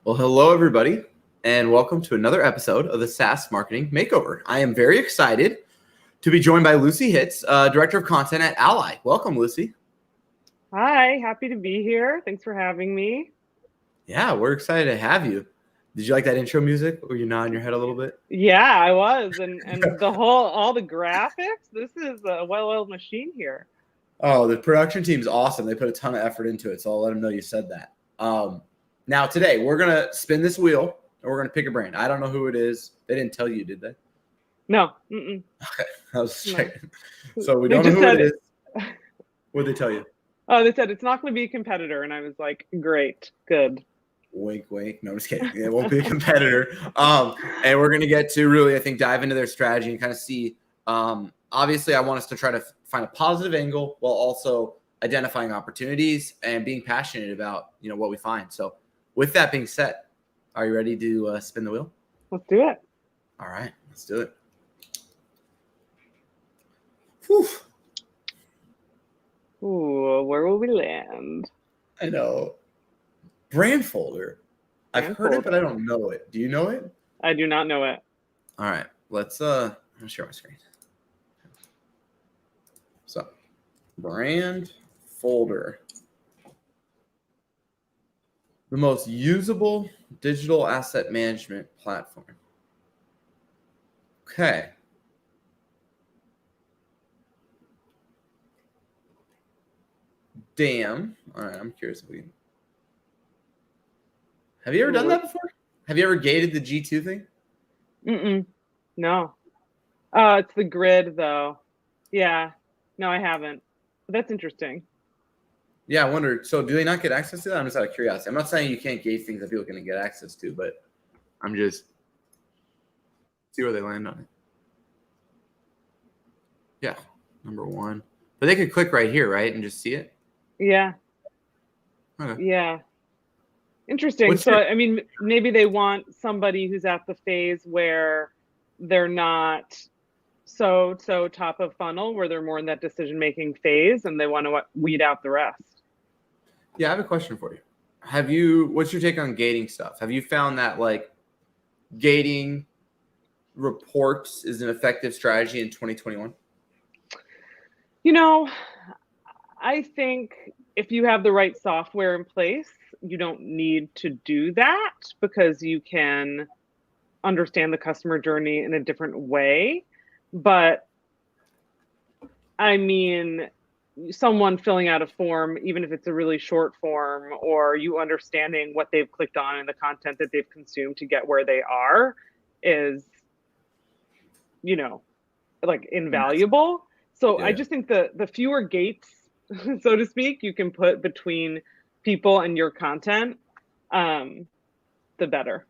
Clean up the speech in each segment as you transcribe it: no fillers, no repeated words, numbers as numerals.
Well, hello, everybody, and welcome to another episode of the SaaS Marketing Makeover. I am very excited to be joined by Lucy Hitz, Director of Content at Ally. Welcome, Lucy. Hi, happy to be here. Thanks for having me. Yeah, we're excited to have you. Did you like that intro music? Were you nodding your head a little bit? Yeah, I was, and all the graphics. This is a well-oiled machine here. Oh, the production team's awesome. They put a ton of effort into it, so I'll let them know you said that. Now, today, we're going to spin this wheel, and we're going to pick a brand. I don't know who it is. They didn't tell you, did they? No. Okay, I was checking. So we don't know who it is. What did they tell you? Oh, they said it's not going to be a competitor, and I was like, great, good. Wink, wink. No, I'm just kidding. It won't be a competitor. And we're going to get to really, I think, dive into their strategy and kind of see. Obviously, I want us to try to find a positive angle while also identifying opportunities and being passionate about, what we find. So with that being said, are you ready to spin the wheel? Let's do it. All right, let's do it. Whew. Ooh, where will we land? I know. Brandfolder. I've heard it, but I don't know it. Do you know it? I do not know it. All right, let's I'm gonna share my screen. So, Brandfolder. The most usable digital asset management platform. Okay. Damn. All right, I'm curious if we have you ever done that before? Have you ever gated the G2 thing? No. It's the grid though. Yeah. No, I haven't. But that's interesting. Yeah, I wonder. So do they not get access to that? I'm just out of curiosity. I'm not saying you can't gate things that people can get access to, but I'm just see where they land on it. Yeah, number one. But they could click right here, right, and just see it? Yeah. Okay. Yeah. Interesting. I mean, maybe they want somebody who's at the phase where they're not so top of funnel, where they're more in that decision-making phase, and they want to weed out the rest. Yeah, I have a question for you. What's your take on gating stuff? Have you found that gating reports is an effective strategy in 2021? I think if you have the right software in place, you don't need to do that because you can understand the customer journey in a different way. But I mean, someone filling out a form, even if it's a really short form, or you understanding what they've clicked on and the content that they've consumed to get where they are is, invaluable. So yeah. I just think the fewer gates, so to speak, you can put between people and your content, the better.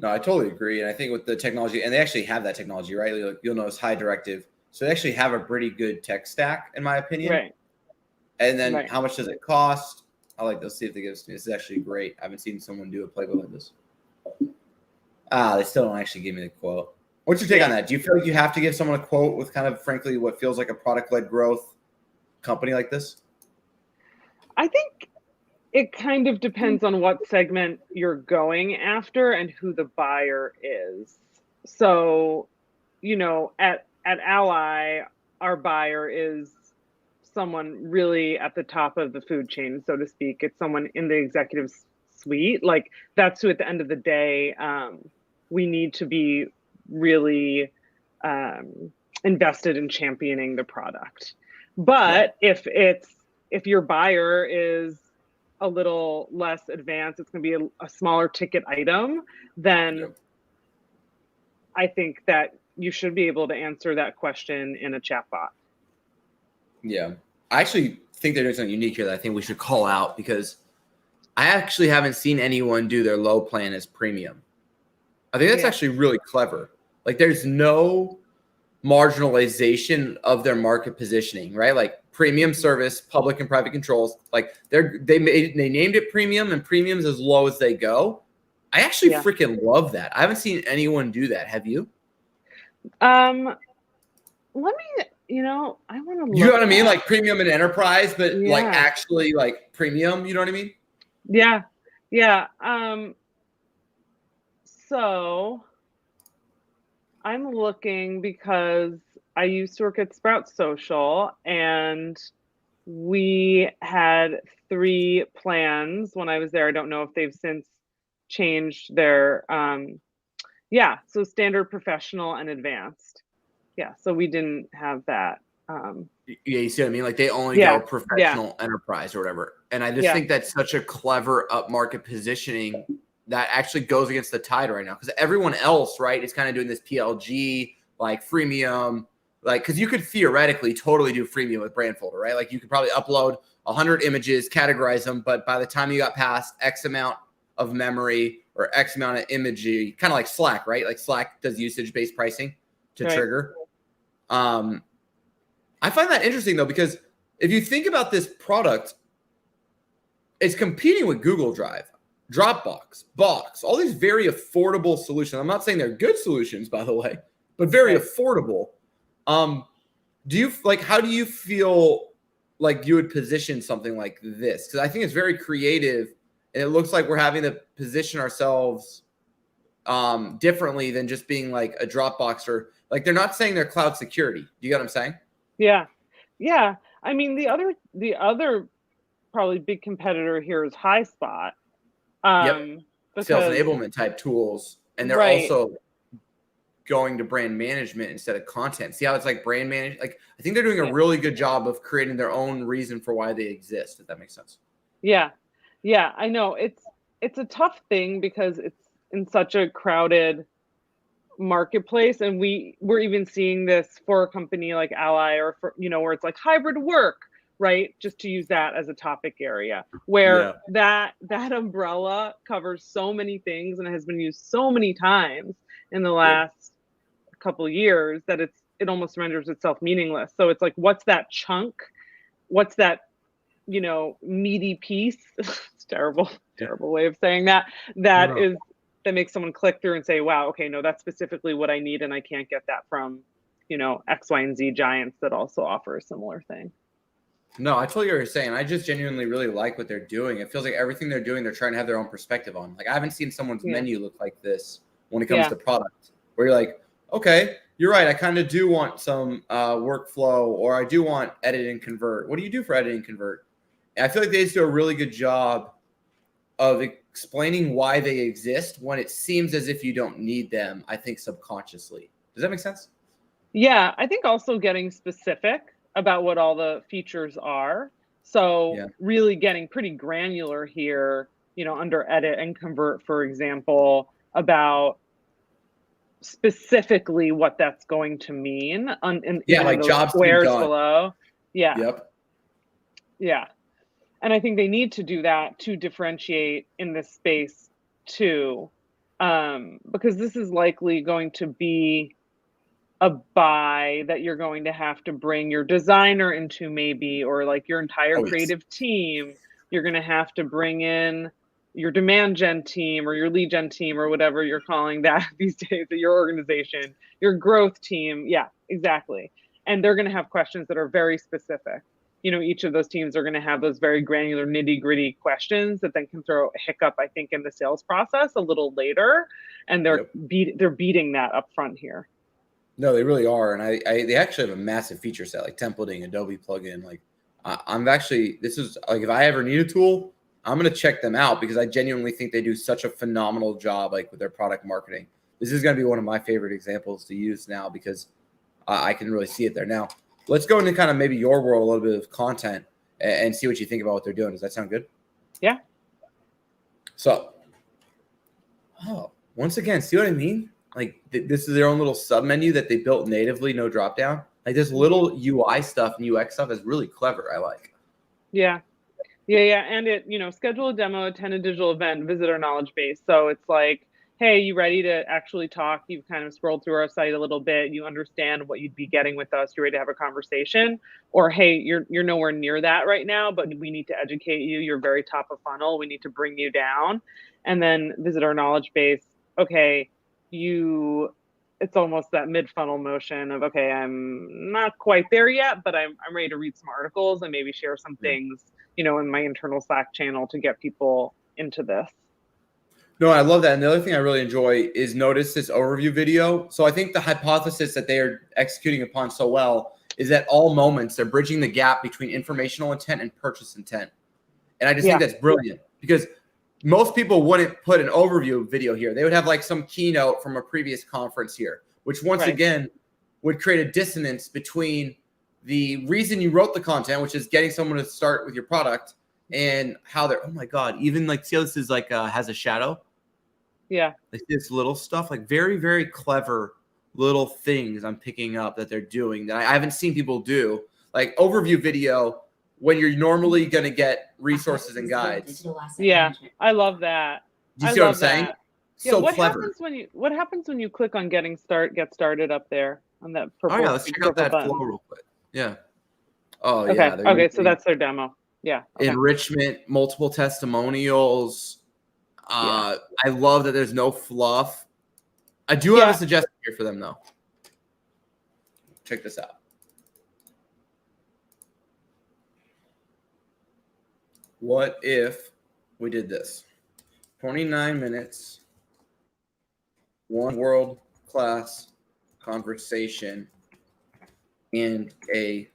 No, I totally agree. And I think with the technology, and they actually have that technology, right? You'll notice high directive. So they actually have a pretty good tech stack, in my opinion. Right. And then how much does it cost? Let's see if they give it to me. This is actually great. I haven't seen someone do a playbook like this. They still don't actually give me the quote. What's your take on that? Do you feel like you have to give someone a quote with kind of, frankly, what feels like a product-led growth company like this? I think it kind of depends on what segment you're going after and who the buyer is. So, at Ally, our buyer is someone really at the top of the food chain, so to speak. It's someone in the executive suite. That's who at the end of the day, we need to be really invested in championing the product. But if your buyer is a little less advanced, it's going to be a smaller ticket item, then I think that you should be able to answer that question in a chatbot. Yeah. I actually think they're doing something unique here that I think we should call out, because I actually haven't seen anyone do their low plan as premium. I think that's actually really clever. There's no marginalization of their market positioning, right? Premium service, public and private controls. They named it premium, and premium's as low as they go. I actually freaking love that. I haven't seen anyone do that. Have you? Let me, I want to look. You know what I mean? Premium and enterprise, but actually premium, you know what I mean? Yeah. Yeah. So I'm looking because I used to work at Sprout Social, and we had 3 plans when I was there. I don't know if they've since changed their yeah, so standard, professional, and advanced. Yeah, so we didn't have that. Yeah, you see what I mean? Like they only go Yeah, yeah, professional enterprise or whatever. And I just yeah, think that's such a clever upmarket positioning that actually goes against the tide right now. Because everyone else, right, is kind of doing this PLG, like freemium, like because you could theoretically totally do freemium with Brandfolder, right? Like you could probably upload 100 images, categorize them, but by the time you got past X amount of memory or X amount of imagery, kind of like Slack, right? Like Slack does usage-based pricing to right. trigger. I find that interesting though, because if you think about this product, it's competing with Google Drive, Dropbox, Box, all these very affordable solutions. I'm not saying they're good solutions, by the way, but very affordable. Do you like, how do you feel like you would position something like this? Because I think it's very creative and it looks like we're having to position ourselves differently than just being like a Dropbox, or like they're not saying they're cloud security. Do you get what I'm saying? Yeah, yeah. I mean, the other probably big competitor here is HighSpot, Yep. Sales because enablement type tools. And they're right, also going to brand management instead of content. See how it's like brand manage? Like I think they're doing a yeah, really good job of creating their own reason for why they exist, if that makes sense. yeah, yeah. I know it's a tough thing because it's in such a crowded marketplace, and we're even seeing this for a company like Ally, or for, where it's like hybrid work, right, just to use that as a topic area, where Yeah. that umbrella covers so many things and has been used so many times in the Yep. last couple years that it almost renders itself meaningless. So it's like, what's that chunk, what's that meaty piece? It's terrible, Yeah. terrible way of saying that. No, That no. is that makes someone click through and say, "Wow, okay, no, that's specifically what I need, and I can't get that from, X, Y, and Z giants that also offer a similar thing." No, I totally get what you're saying. I just genuinely really like what they're doing. It feels like everything they're doing, they're trying to have their own perspective on. Like I haven't seen someone's Yeah, menu look like this when it comes yeah, to product, where you're like, okay, you're right. I kind of do want some workflow, or I do want edit and convert. What do you do for edit and convert? And I feel like they just do a really good job of explaining why they exist when it seems as if you don't need them, I think subconsciously. Does that make sense? yeah. I think also getting specific about what all the features are. So Yeah. really getting pretty granular here, under edit and convert, for example, about specifically what that's going to mean Yeah, even in like those jobs to be squares done. below. Yeah, Yep. yeah. And I think they need to do that to differentiate in this space too, because this is likely going to be a buy that you're going to have to bring your designer into, maybe, or like your entire Oh, yes. creative team. You're going to have to bring in your demand gen team or your lead gen team or whatever you're calling that these days at your organization, your growth team. Yeah, exactly. And they're going to have questions that are very specific. Each of those teams are going to have those very granular, nitty gritty questions that then can throw a hiccup, I think, in the sales process a little later. And they're Yep. they're beating that up front here. No, they really are, and they actually have a massive feature set like templating, Adobe plugin. Like I'm actually, this is like if I ever need a tool, I'm gonna check them out because I genuinely think they do such a phenomenal job like with their product marketing. This is gonna be one of my favorite examples to use now because I can really see it there. Now let's go into kind of maybe your world, a little bit of content, and see what you think about what they're doing. Does that sound good? Yeah. So, once again, see what I mean? Like this is their own little sub menu that they built natively, no drop down. Like this little UI stuff and UX stuff is really clever. I like. Yeah. Yeah. Yeah. And schedule a demo, attend a digital event, visit our knowledge base. So it's like, hey, you ready to actually talk? You've kind of scrolled through our site a little bit. You understand what you'd be getting with us. You're ready to have a conversation. Or, hey, you're nowhere near that right now, but we need to educate you. You're very top of funnel. We need to bring you down. And then visit our knowledge base. Okay, it's almost that mid-funnel motion of, okay, I'm not quite there yet, but I'm ready to read some articles and maybe share some Yeah. things, in my internal Slack channel to get people into this. No, I love that. And the other thing I really enjoy is notice this overview video. So I think the hypothesis that they are executing upon so well is at all moments, they're bridging the gap between informational intent and purchase intent. And I just think that's brilliant because most people wouldn't put an overview video here. They would have like some keynote from a previous conference here, which once again would create a dissonance between the reason you wrote the content, which is getting someone to start with your product, and how they're, oh my God, even like, see how this is like has a shadow? Yeah. Like this little stuff, like very, very clever little things I'm picking up that they're doing that I haven't seen people do. Like overview video when you're normally going to get resources and guides. Yeah, I love that. Do you see what I'm saying? So what clever. happens when you click on get started up there on that purple? Oh yeah, let's check out that flow real quick. Yeah. Oh okay. yeah. Okay, so that's their demo. Yeah. Okay. Enrichment, multiple testimonials. I love that there's no fluff. I do have a suggestion here for them though. Check this out. What if we did this? 29 minutes, one world-class conversation, and a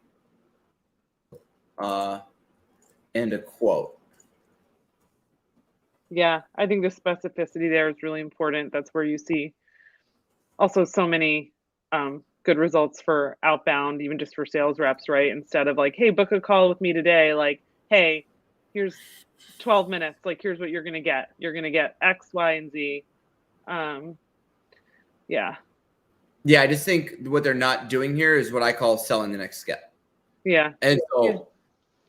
quote. Yeah, I think the specificity there is really important. That's where you see also so many good results for outbound, even just for sales reps, right? Instead of like, hey, book a call with me today, like, hey, here's 12 minutes, like here's what you're gonna get. You're gonna get X, Y, and Z. Yeah, I just think what they're not doing here is what I call selling the next step. Yeah. And so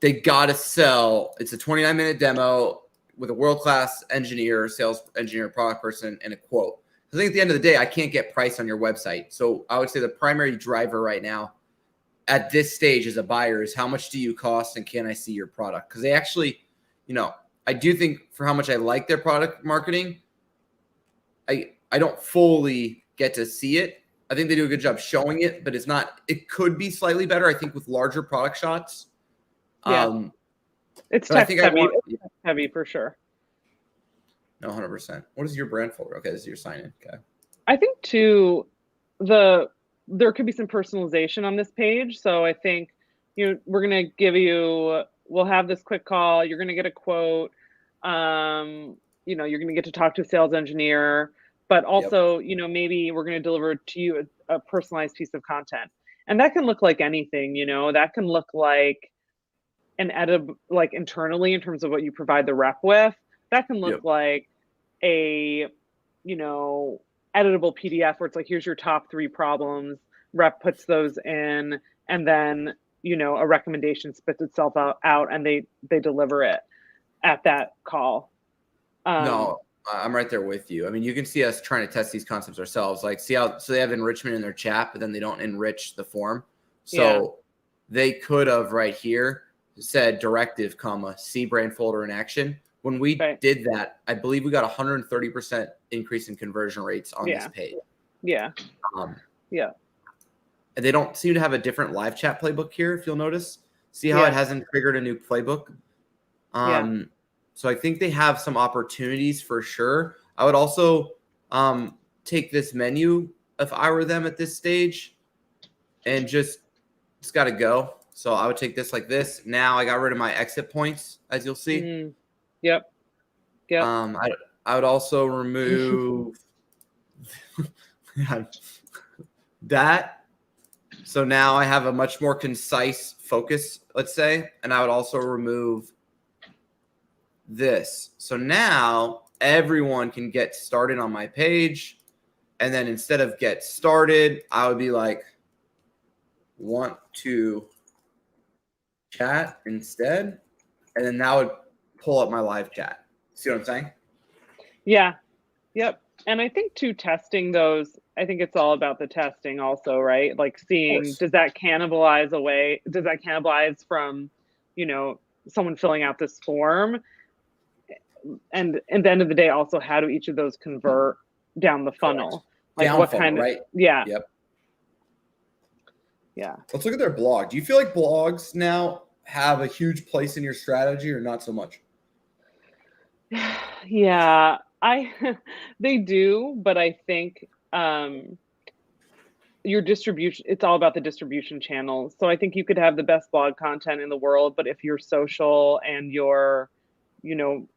they gotta sell. It's a 29-minute demo with a world-class engineer, sales engineer, product person, and a quote. I think at the end of the day, I can't get price on your website. So I would say the primary driver right now at this stage as a buyer is how much do you cost and can I see your product? Because they actually, I do think for how much I like their product marketing, I don't fully get to see it. I think they do a good job showing it, but it could be slightly better, I think, with larger product shots. Yeah. It's text heavy for sure. No, 100%. What is your Brandfolder? Okay, this is your sign-in. Okay. I think too, there could be some personalization on this page. So I think we're gonna we'll have this quick call. You're gonna get a quote. You're gonna get to talk to a sales engineer, but also maybe we're gonna deliver to you a personalized piece of content, and that can look like anything. That can look like an edit, like internally in terms of what you provide the rep with. That can look like a, editable PDF where it's like, here's your top 3 problems, rep puts those in, and then, a recommendation spits itself out and they deliver it at that call. No, I'm right there with you. I mean, you can see us trying to test these concepts ourselves. Like so they have enrichment in their chat, but then they don't enrich the form. So they could have right here said directive, see Brandfolder in action. When we did that, I believe we got 130% increase in conversion rates on this page. Yeah. And they don't seem to have a different live chat playbook here, if you'll notice. See how it hasn't triggered a new playbook? So I think they have some opportunities for sure. I would also take this menu if I were them at this stage and it's got to go. So I would take this like this. Now I got rid of my exit points, as you'll see. Mm-hmm. Yep. I would also remove that. So now I have a much more concise focus, let's say. And I would also remove this. So now everyone can get started on my page. And then instead of get started, I would be like, want to chat instead. And then that would pull up my live chat. See what I'm saying? Yeah. Yep. And I think too, testing those, I think it's all about the testing also, right? Like seeing, does that cannibalize from, someone filling out this form? And at the end of the day, also, how do each of those convert down the funnel? Like down what funnel, kind of, right? Yeah. Yep. Yeah. Let's look at their blog. Do you feel like blogs now have a huge place in your strategy or not so much? Yeah. I they do, but I think your distribution, it's all about the distribution channels. So I think you could have the best blog content in the world, but if your social and your, you know,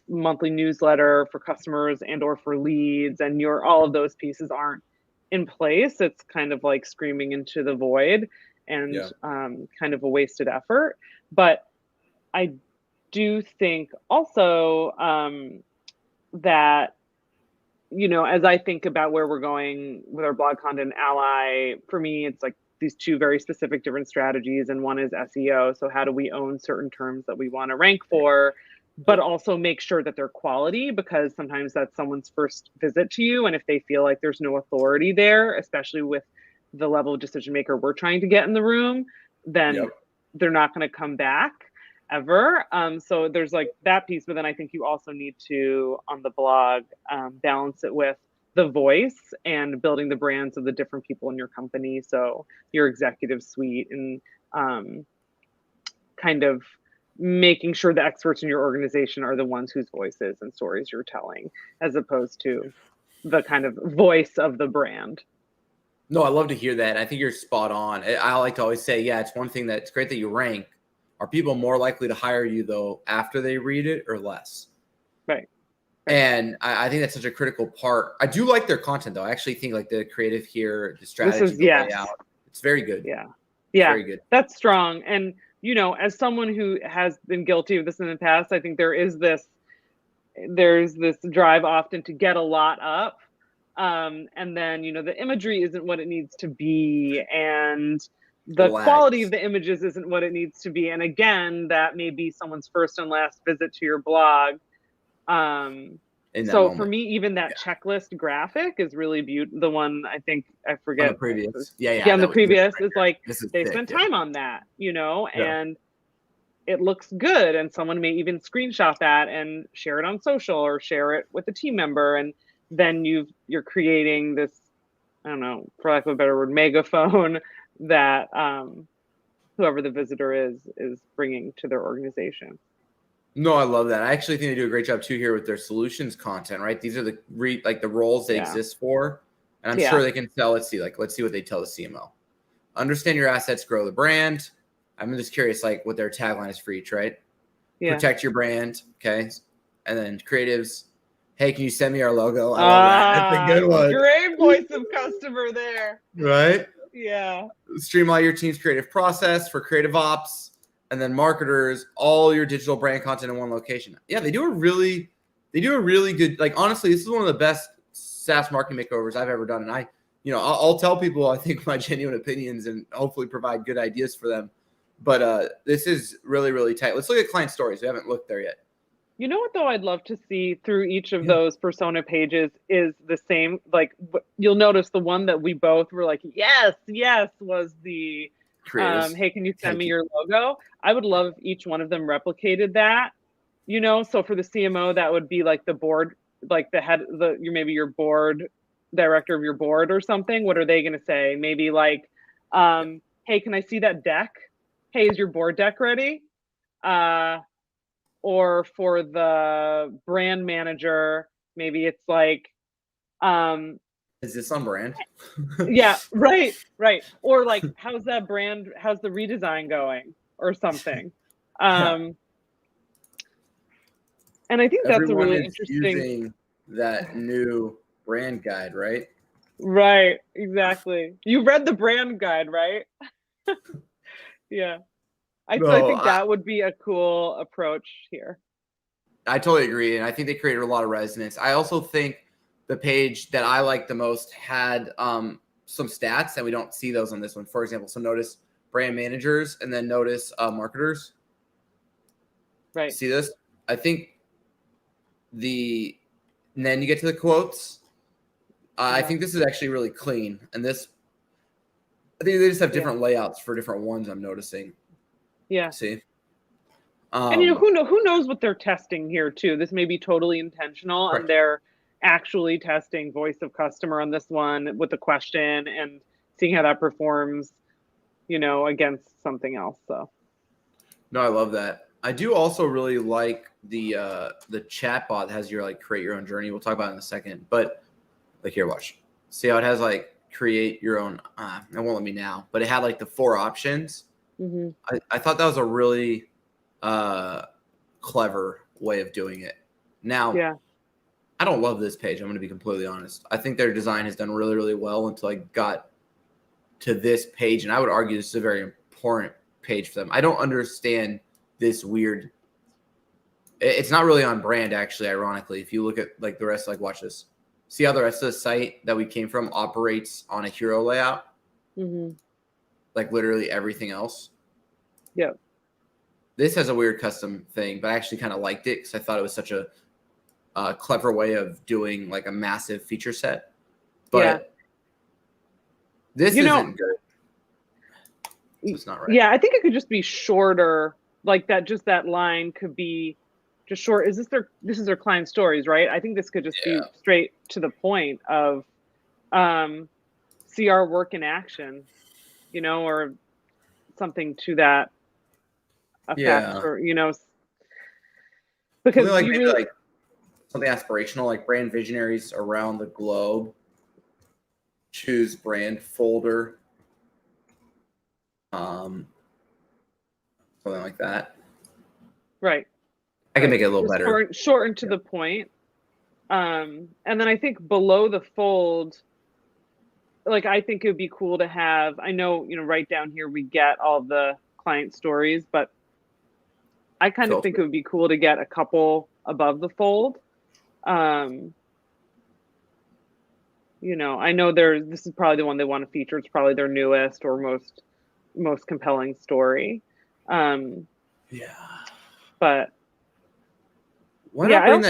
monthly newsletter for customers and or for leads and your all of those pieces aren't in place, it's kind of like screaming into the void and Yeah. kind of a wasted effort. But I do think also that, you know, as I think about where we're going with our blog content ally, for me, it's like these two very specific different strategies. And one is SEO. So how do we own certain terms that we want to rank for, but also make sure that they're quality, because sometimes that's someone's first visit to you. And if they feel like there's no authority there, especially with the level of decision maker we're trying to get in the room, then they're not going to come back ever. So there's like that piece, but then I think you also need to, on the blog, balance it with the voice and building the brands of the different people in your company. So your executive suite and kind of making sure the experts in your organization are the ones whose voices and stories you're telling, as opposed to the kind of voice of the brand. No, I love to hear that. I think you're spot on. I like to always say, yeah, it's one thing that it's great that you rank. Are people more likely to hire you, though, after they read it or less? Right. And I think that's such a critical part. I do like their content, though. I actually think like the creative here, the strategy, the layout, it's very good. Yeah. Yeah. Very good. That's strong. And, you know, as someone who has been guilty of this in the past, I think there's this drive often to get a lot up. And then, you know, the imagery isn't what it needs to be. And the quality of the images isn't what it needs to be. And again, that may be someone's first and last visit to your blog. So for me, even that checklist graphic is really beautiful. The one, I think, I forget. On the previous. On the previous is like, they spent time on that, you know, and it looks good. And someone may even screenshot that and share it on social or share it with a team member. And then you're creating this, I don't know, for lack of a better word, megaphone that whoever the visitor is bringing to their organization. No, I love that. I actually think they do a great job too here with their solutions content, right? These are the the roles they exist for. And I'm sure they can tell, let's see what they tell the CMO. Understand your assets, grow the brand. I'm just curious, like what their tagline is for each, right? Yeah. Protect your brand. Okay. And then creatives. Hey, can you send me our logo? I love that. That's a good one. Great voice of customer there. Right? Yeah. Streamline your team's creative process for creative ops. And then marketers, all your digital brand content in one location. Yeah, they do a really good, like, honestly, this is one of the best SaaS marketing makeovers I've ever done. And I'll tell people, I think, my genuine opinions and hopefully provide good ideas for them. But this is really, really tight. Let's look at client stories. We haven't looked there yet. You know what, though, I'd love to see through each of those persona pages is the same, like, you'll notice the one that we both were like, yes, was the, hey, can you send me your logo? I would love if each one of them replicated that, you know? So for the CMO, that would be like the board, like the head, maybe your board director of your board or something. What are they going to say? Maybe like, hey, can I see that deck? Hey, is your board deck ready? Or for the brand manager, maybe it's like, is this on brand? Yeah, right. Or like, how's the redesign going or something? And I think that's a really interesting. Using that new brand guide, right? Right, exactly. You read the brand guide, right? Yeah. I think that would be a cool approach here. I totally agree. And I think they created a lot of resonance. I also think the page that I like the most had some stats, and we don't see those on this one. For example, so notice brand managers and then notice marketers. Right. See this? I think and then you get to the quotes. I think this is actually really clean. And I think they just have different layouts for different ones, I'm noticing. Yeah. See? And who knows what they're testing here too. This may be totally intentional, and they're actually testing voice of customer on this one with a question and seeing how that performs, against something else. So. No, I love that. I do also really like the chat bot that has your like create your own journey. We'll talk about it in a second. But like here, watch. See how it has like create your own. It won't let me now, but it had like the 4 options. Mm-hmm. I thought that was a really clever way of doing it. Now, Yeah. I don't love this page. I'm going to be completely honest. I think their design has done really, really well until I got to this page, and I would argue this is a very important page for them. I don't understand this weird. It's not really on brand, actually. Ironically, if you look at like the rest, like watch this. See how the rest of the site that we came from operates on a hero layout, Mm-hmm. like literally everything else. Yep. This has a weird custom thing, but I actually kind of liked it because I thought it was such a clever way of doing like a massive feature set. But this isn't good. So it's not right. Yeah, I think it could just be shorter, like that. Just that line could be just short. This is their client stories, right? I think this could just be straight to the point of see our work in action, or something to that effect, or because like you maybe really like something aspirational, like brand visionaries around the globe choose Brandfolder, something like that. Right. I can make it a little just better. Shorten to the point. And then I think below the fold, like I think it would be cool to have. I know, right down here we get all the client stories, but I kind of think it would be cool to get a couple above the fold. I know this is probably the one they want to feature. It's probably their newest or most compelling story. But why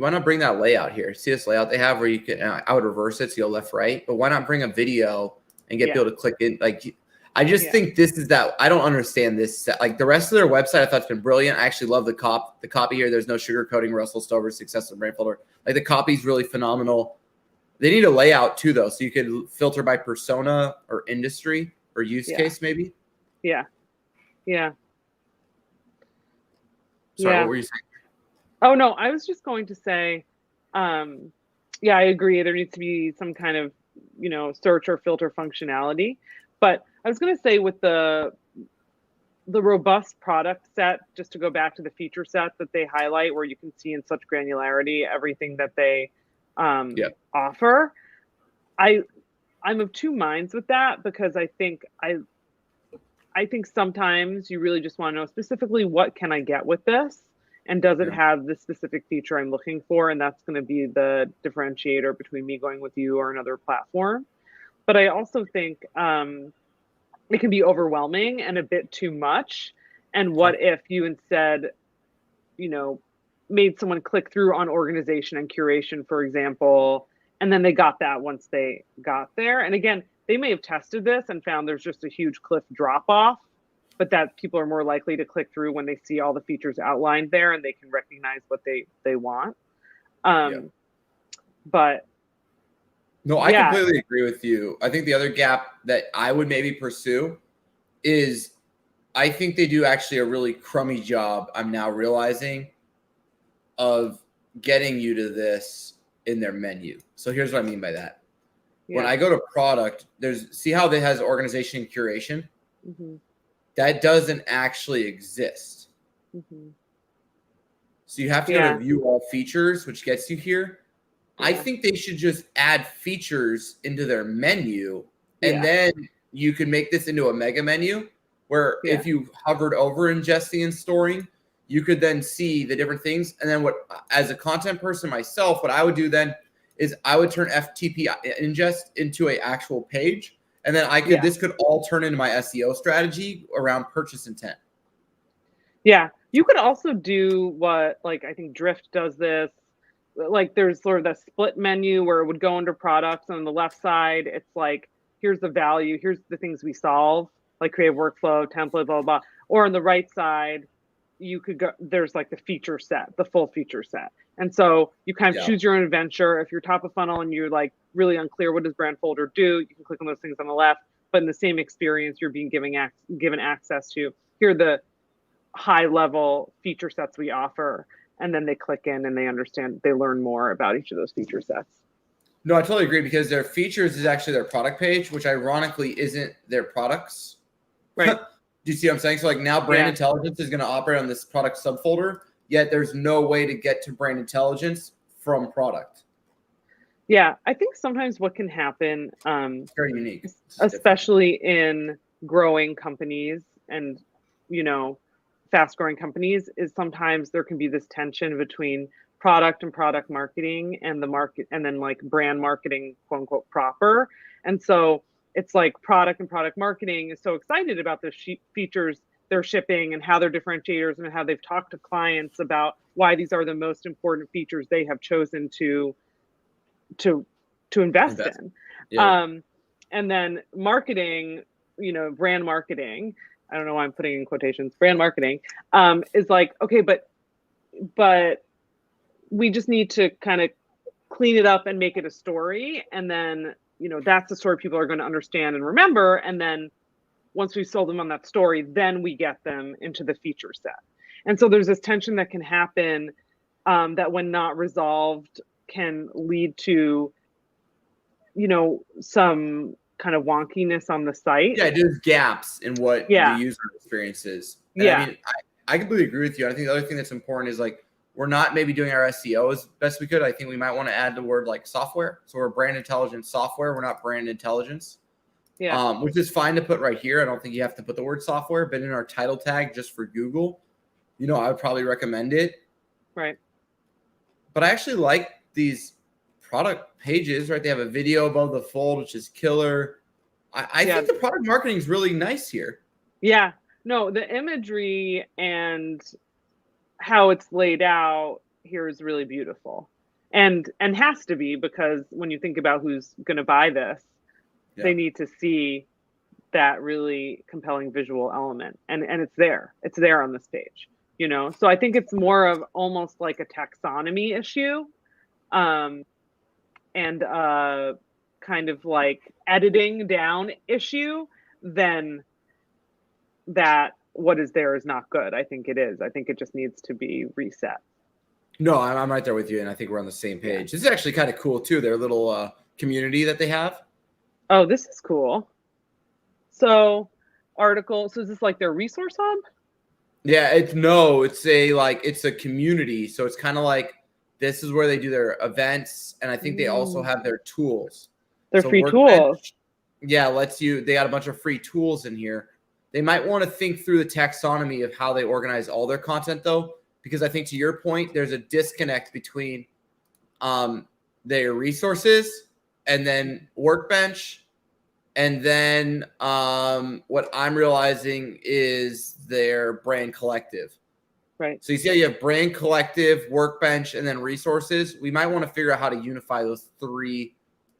not bring that layout here? See this layout they have where you can, I would reverse it so you go left, right, but why not bring a video and get people to click in? Like, I just think this is that. I don't understand this. Like the rest of their website, I thought it's been brilliant. I actually love the copy here. There's no sugarcoating Russell Stover's success of Brandfolder. Like the copy's really phenomenal. They need a layout too, though, so you could filter by persona or industry or use case, maybe. Yeah. Sorry, what were you saying? Oh no, I was just going to say, I agree. There needs to be some kind of, search or filter functionality. But I was going to say with the robust product set, just to go back to the feature set that they highlight, where you can see in such granularity everything that they offer. I'm of two minds with that, because I think sometimes you really just want to know specifically what can I get with this, and does it have the specific feature I'm looking for, and that's going to be the differentiator between me going with you or another platform. But I also think it can be overwhelming and a bit too much. And what if you instead, made someone click through on organization and curation, for example, and then they got that once they got there. And again, they may have tested this and found there's just a huge cliff drop off, but that people are more likely to click through when they see all the features outlined there and they can recognize what they want. But no, I completely agree with you. I think the other gap that I would maybe pursue is I think they do actually a really crummy job, I'm now realizing, of getting you to this in their menu. So here's what I mean by that. When I go to product, see how it has organization and curation? Mm-hmm. That doesn't actually exist. Mm-hmm. So you have to go to view all features, which gets you here. I think they should just add features into their menu, and then you can make this into a mega menu where if you hovered over ingesting and storing, you could then see the different things. And then as a content person myself, what I would do then is I would turn FTP ingest into an actual page. And then this could all turn into my SEO strategy around purchase intent. Yeah. You could also do what, like, I think Drift does this. Like there's sort of the split menu where it would go under products, and on the left side, it's like, here's the value, here's the things we solve, like creative workflow, template, blah, blah, blah. Or on the right side, you could go, there's like the feature set, the full feature set. And so you kind of choose your own adventure. If you're top of funnel and you're like really unclear, what does Brandfolder do? You can click on those things on the left, but in the same experience, you're being given access to, here are the high level feature sets we offer. And then they click in and they understand, they learn more about each of those feature sets. No, I totally agree, because their features is actually their product page, which ironically isn't their products. Right. Do you see what I'm saying? So like now brand intelligence is going to operate on this product subfolder, yet there's no way to get to brand intelligence from product. Yeah, I think sometimes what can happen, It's very unique, especially in growing companies and, fast growing companies, is sometimes there can be this tension between product and product marketing and the market, and then like brand marketing, quote unquote, proper. And so it's like product and product marketing is so excited about the features they're shipping and how they're differentiators and how they've talked to clients about why these are the most important features they have chosen to invest in. Yeah. And then marketing, brand marketing, I don't know why I'm putting in quotations, brand marketing, is like, okay, but we just need to kind of clean it up and make it a story. And then, that's the story people are going to understand and remember. And then once we've sold them on that story, then we get them into the feature set. And so there's this tension that can happen, that when not resolved can lead to, some kind of wonkiness on the site. Yeah, there's gaps in what the user experience is. And I mean, I completely agree with you. I think the other thing that's important is like, we're not maybe doing our SEO as best we could. I think we might want to add the word like software. So we're brand intelligence software. We're not brand intelligence. Yeah. Which is fine to put right here. I don't think you have to put the word software, but in our title tag just for Google, I would probably recommend it. Right. But I actually like these product pages, right? They have a video above the fold, which is killer. I think the product marketing is really nice here. Yeah. No, the imagery and how it's laid out here is really beautiful, and has to be, because when you think about who's going to buy this, they need to see that really compelling visual element, and it's there on this page, so I think it's more of almost like a taxonomy issue, and kind of like editing down issue than that what is there is not good. I think it is. I think it just needs to be reset. No, I'm right there with you, and I think we're on the same page. This is actually kind of cool too. Their little community that they have. Oh, this is cool. So article. So is this like their resource hub? Yeah, it's a community. So it's kind of like, this is where they do their events, and I think they also have their tools. Their free tools. Yeah, they got a bunch of free tools in here. They might want to think through the taxonomy of how they organize all their content, though, because I think, to your point, there's a disconnect between their resources and then Workbench, and then what I'm realizing is their brand collective. Right. So you see how you have brand collective, Workbench, and then resources. We might want to figure out how to unify those three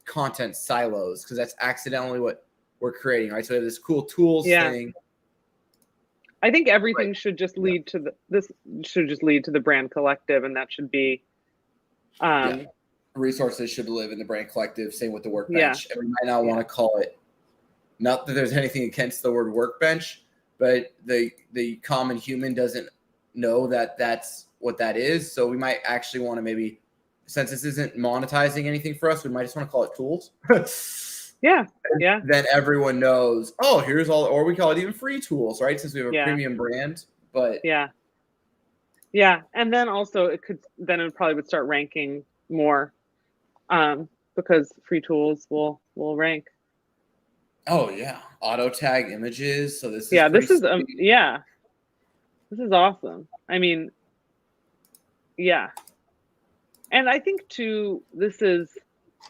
content silos, because that's accidentally what we're creating, right? So we have this cool tools thing. I think everything should just lead to the brand collective, and that should be resources should live in the brand collective. Same with the Workbench. And we might not want to call it, not that there's anything against the word Workbench, but the common human doesn't know that that's what that is. So we might actually want to, maybe, since this isn't monetizing anything for us, we might just want to call it tools. Yeah. Then everyone knows, oh, here's all, or we call it even free tools, right? Since we have a premium brand. But yeah. And then also it probably would start ranking more, because free tools will rank. Oh yeah. Auto tag images. So this is this is this is awesome. I mean, and I think too, this is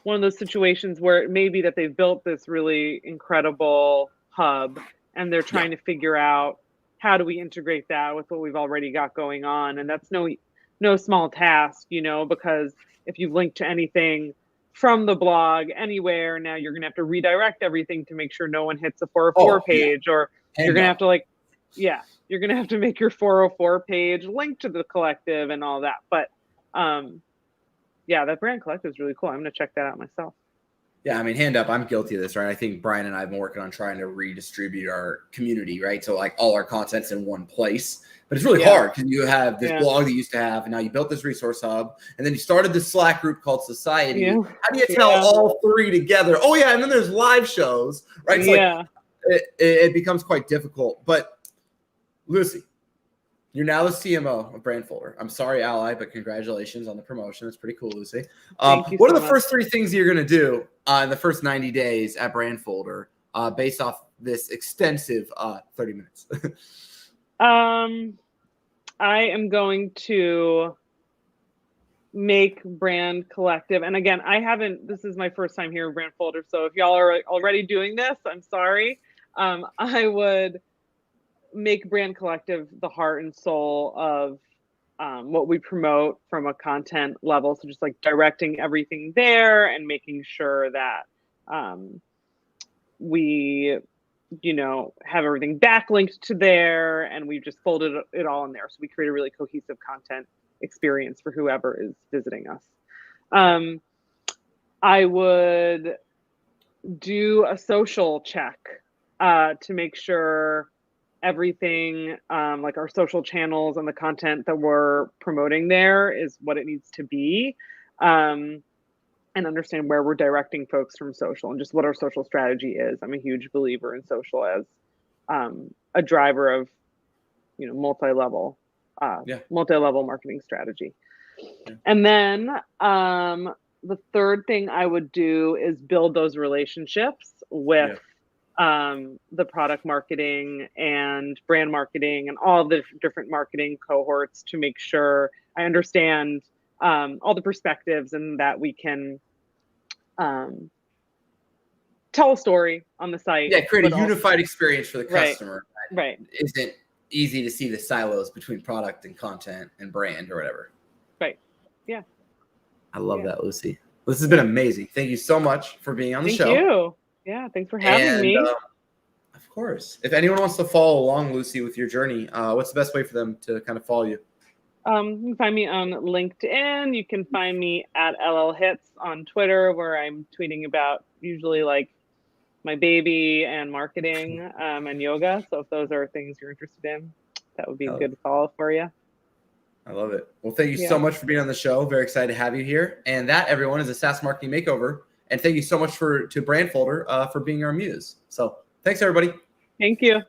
one of those situations where it may be that they've built this really incredible hub, and they're trying to figure out, how do we integrate that with what we've already got going on? And that's no small task, because if you've linked to anything from the blog anywhere, now you're going to have to redirect everything to make sure no one hits the 404 page, or you're going to have to you're going to have to make your 404 page link to the collective and all that. But that brand collective is really cool. I'm going to check that out myself. Yeah, I mean, hand up, I'm guilty of this, right? I think Brian and I have been working on trying to redistribute our community, right? So like all our content's in one place. But it's really hard because you have this blog that you used to have, and now you built this resource hub, and then you started this Slack group called Society. Yeah. How do you tell all three together? Oh yeah, and then there's live shows, right? It's like it becomes quite difficult. But Lucy, you're now the CMO of Brandfolder. I'm sorry, Ally, but congratulations on the promotion. It's pretty cool, Lucy. Thank you what so are the much. first 3 things you're going to do in the first 90 days at Brandfolder based off this extensive 30 minutes? I am going to make Brand Collective. And again, this is my first time here in Brandfolder. So if y'all are already doing this, I'm sorry. I would make Brand Collective the heart and soul of what we promote from a content level. So just like directing everything there and making sure that we, have everything backlinked to there, and we've just folded it all in there. So we create a really cohesive content experience for whoever is visiting us. I would do a social check to make sure everything, like our social channels and the content that we're promoting there is what it needs to be, and understand where we're directing folks from social and just what our social strategy is. I'm a huge believer in social as a driver of, multi-level marketing strategy. Yeah. And then the third thing I would do is build those relationships with the product marketing and brand marketing and all the different marketing cohorts to make sure I understand all the perspectives and that we can tell a story on the site. Yeah, create a unified experience for the customer. Right. It isn't easy to see the silos between product and content and brand or whatever. Right. Yeah. I love that, Lucy. This has been amazing. Thank you so much for being on the show. Thank you. Yeah, thanks for having me. Of course. If anyone wants to follow along, Lucy, with your journey, what's the best way for them to kind of follow you? You can find me on LinkedIn. You can find me at Hitz on Twitter, where I'm tweeting about usually like my baby and marketing and yoga. So if those are things you're interested in, that would be a good follow for you. I love it. Well, thank you so much for being on the show. Very excited to have you here. And that, everyone, is a SaaS Marketing Makeover. And thank you so much to Brandfolder for being our muse. So thanks, everybody. Thank you.